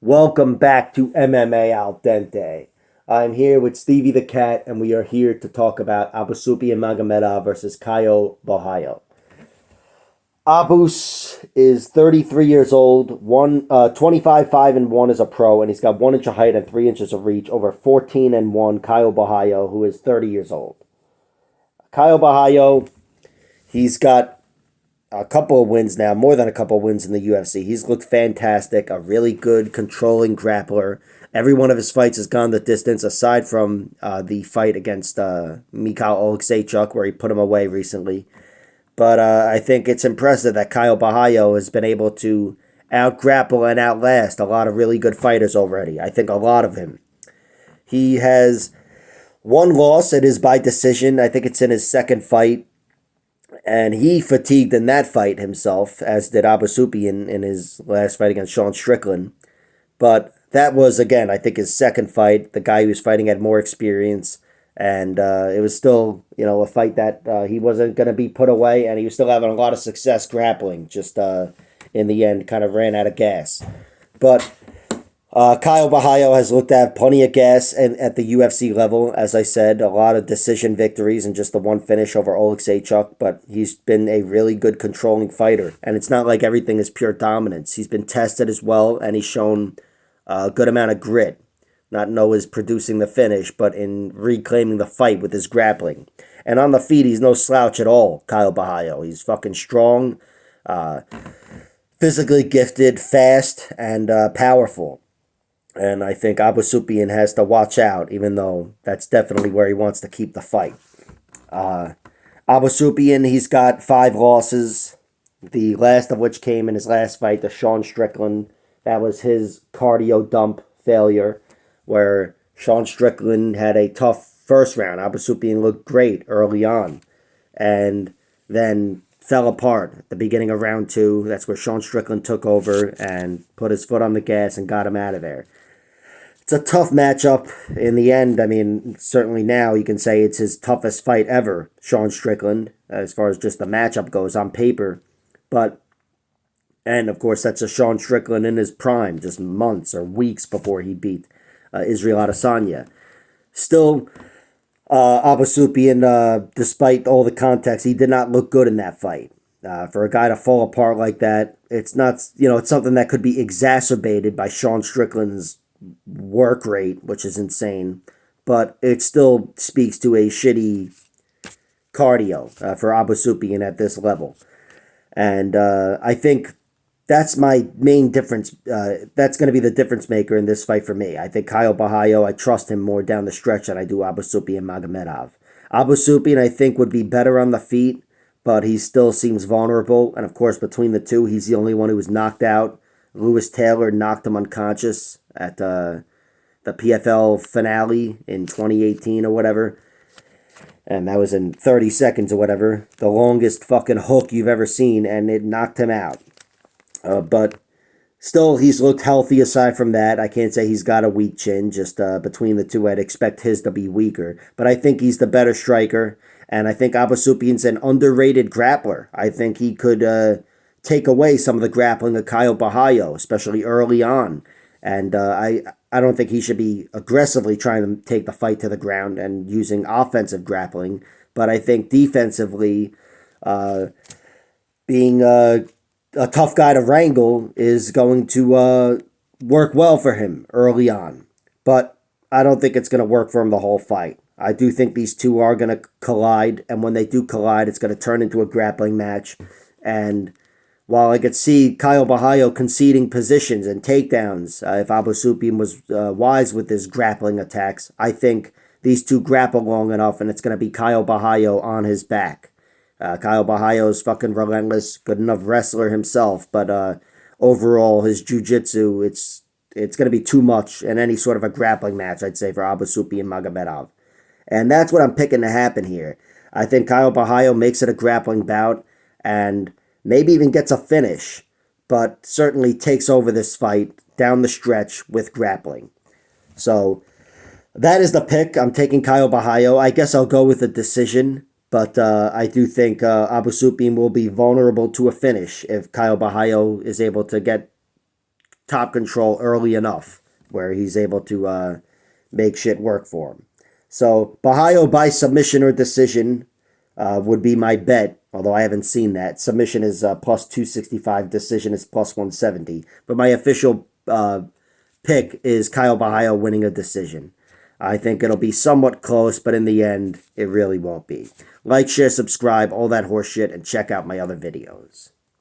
Welcome back to MMA Al Dente. I'm here with Stevie the Cat, and we are here to talk about Abusupiyan Magomedov versus Caio Borralho. Abus is 33 years old, 25 5 and 1 as a pro, and he's got 1 inch of height and 3 inches of reach over 14 and 1 Caio Borralho, who is 30 years old. Caio Borralho, he's got a couple of wins now, more than a couple of wins in the UFC. He's looked fantastic, a really good controlling grappler. Every one of his fights has gone the distance, aside from the fight against Mikhail Oleksiejczuk, where he put him away recently. But I think it's impressive that Caio Borralho has been able to out-grapple and outlast a lot of really good fighters already. I think a lot of him. He has one loss. It is by decision. I think it's in his second fight. And he fatigued in that fight himself, as did Abusupiyan in his last fight against Sean Strickland. But that was, again, I think his second fight. The guy he was fighting had more experience. And it was still, a fight that he wasn't going to be put away. And he was still having a lot of success grappling. Just in the end, kind of ran out of gas. But Caio Borralho has looked at plenty of gas at the UFC level. As I said, a lot of decision victories and just the one finish over Oleksiejczuk, but he's been a really good controlling fighter. And it's not like everything is pure dominance. He's been tested as well, and he's shown a good amount of grit. Not always producing the finish, but in reclaiming the fight with his grappling. And on the feet, he's no slouch at all, Caio Borralho. He's fucking strong, physically gifted, fast, and powerful. And I think Abusupiyan has to watch out, even though that's definitely where he wants to keep the fight. Abusupiyan, he's got 5 losses, the last of which came in his last fight to Sean Strickland. That was his cardio dump failure, where Sean Strickland had a tough first round. Abusupiyan looked great early on, and then fell apart at the beginning of round 2. That's where Sean Strickland took over and put his foot on the gas and got him out of there. It's a tough matchup in the end. I mean, certainly now you can say it's his toughest fight ever, Sean Strickland, as far as just the matchup goes on paper. And of course, that's a Sean Strickland in his prime, just months or weeks before he beat Israel Adesanya. Still, Abusupiyan, despite all the context, he did not look good in that fight. For a guy to fall apart like that, it's not, it's something that could be exacerbated by Sean Strickland's work rate, which is insane, but it still speaks to a shitty cardio for Abusupiyan at this level. And I think that's my main difference. That's going to be the difference maker in this fight for me. I think Caio Borralho, I trust him more down the stretch than I do Abusupiyan Magomedov. Abusupiyan, I think, would be better on the feet, but he still seems vulnerable. And of course, between the two, he's the only one who was knocked out. Lewis Taylor knocked him unconscious at the PFL finale in 2018 or whatever. And that was in 30 seconds or whatever. The longest fucking hook you've ever seen, and it knocked him out. But still, he's looked healthy aside from that. I can't say he's got a weak chin. Just between the two, I'd expect his to be weaker. But I think he's the better striker. And I think Abusupiyan's an underrated grappler. I think he could take away some of the grappling of Caio Borralho, especially early on. And I don't think he should be aggressively trying to take the fight to the ground and using offensive grappling. But I think defensively, being a tough guy to wrangle is going to work well for him early on. But I don't think it's going to work for him the whole fight. I do think these two are going to collide. And when they do collide, it's going to turn into a grappling match. And while I could see Caio Borralho conceding positions and takedowns, if Abusupiyan was wise with his grappling attacks, I think these two grapple long enough, and it's going to be Caio Borralho on his back. Caio Borralho is fucking relentless, good enough wrestler himself, but overall, his jiu-jitsu, it's going to be too much in any sort of a grappling match, I'd say, for Abusupiyan Magomedov. And that's what I'm picking to happen here. I think Caio Borralho makes it a grappling bout, and maybe even gets a finish, but certainly takes over this fight down the stretch with grappling. So that is the pick. I'm taking Caio Borralho. I guess I'll go with a decision, but I do think Abusupiyan will be vulnerable to a finish if Caio Borralho is able to get top control early enough where he's able to make shit work for him. So Borralho by submission or decision would be my bet, although I haven't seen that. Submission is plus 265, decision is plus 170. But my official pick is Caio Borralho winning a decision. I think it'll be somewhat close, but in the end, it really won't be. Like, share, subscribe, all that horse shit, and check out my other videos.